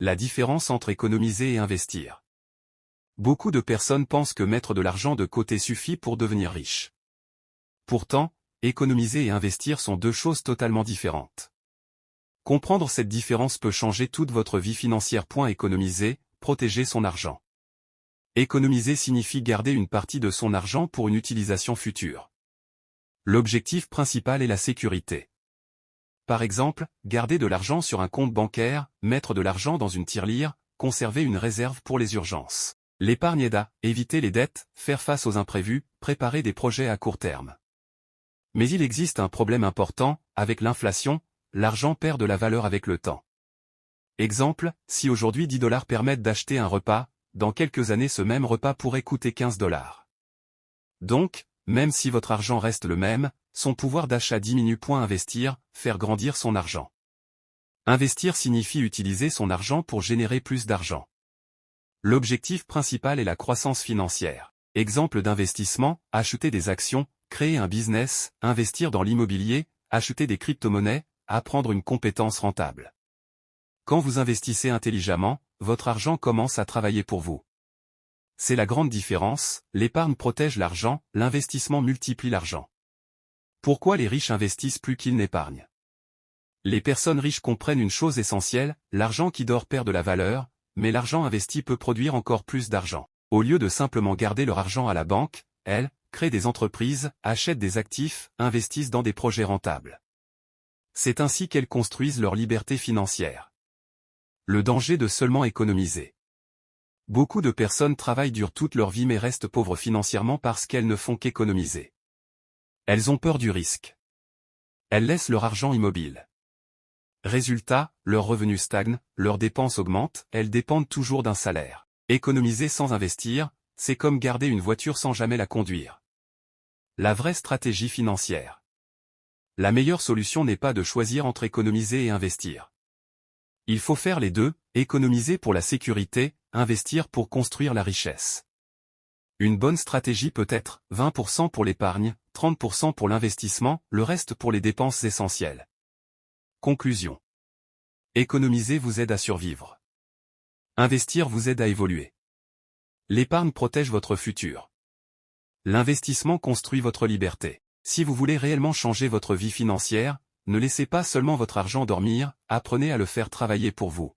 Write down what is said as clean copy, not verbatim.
La différence entre économiser et investir. Beaucoup de personnes pensent que mettre de l'argent de côté suffit pour devenir riche. Pourtant, économiser et investir sont deux choses totalement différentes. Comprendre cette différence peut changer toute votre vie financière. Économiser, protéger son argent. Économiser signifie garder une partie de son argent pour une utilisation future. L'objectif principal est la sécurité. Par exemple, garder de l'argent sur un compte bancaire, mettre de l'argent dans une tirelire, conserver une réserve pour les urgences. L'épargne aide à éviter les dettes, faire face aux imprévus, préparer des projets à court terme. Mais il existe un problème important, avec l'inflation, l'argent perd de la valeur avec le temps. Exemple, si aujourd'hui 10 $ permettent d'acheter un repas, dans quelques années ce même repas pourrait coûter 15 $. Donc, même si votre argent reste le même, son pouvoir d'achat diminue. Investir, faire grandir son argent. Investir signifie utiliser son argent pour générer plus d'argent. L'objectif principal est la croissance financière. Exemple d'investissement, acheter des actions, créer un business, investir dans l'immobilier, acheter des crypto-monnaies, apprendre une compétence rentable. Quand vous investissez intelligemment, votre argent commence à travailler pour vous. C'est la grande différence, l'épargne protège l'argent, l'investissement multiplie l'argent. Pourquoi les riches investissent plus qu'ils n'épargnent? Les personnes riches comprennent une chose essentielle, l'argent qui dort perd de la valeur, mais l'argent investi peut produire encore plus d'argent. Au lieu de simplement garder leur argent à la banque, elles créent des entreprises, achètent des actifs, investissent dans des projets rentables. C'est ainsi qu'elles construisent leur liberté financière. Le danger de seulement économiser. Beaucoup de personnes travaillent dur toute leur vie mais restent pauvres financièrement parce qu'elles ne font qu'économiser. Elles ont peur du risque. Elles laissent leur argent immobile. Résultat, leurs revenus stagnent, leurs dépenses augmentent, elles dépendent toujours d'un salaire. Économiser sans investir, c'est comme garder une voiture sans jamais la conduire. La vraie stratégie financière. La meilleure solution n'est pas de choisir entre économiser et investir. Il faut faire les deux, économiser pour la sécurité, investir pour construire la richesse. Une bonne stratégie peut être 20% pour l'épargne, 30% pour l'investissement, le reste pour les dépenses essentielles. Conclusion. Économiser vous aide à survivre. Investir vous aide à évoluer. L'épargne protège votre futur. L'investissement construit votre liberté. Si vous voulez réellement changer votre vie financière, ne laissez pas seulement votre argent dormir, apprenez à le faire travailler pour vous.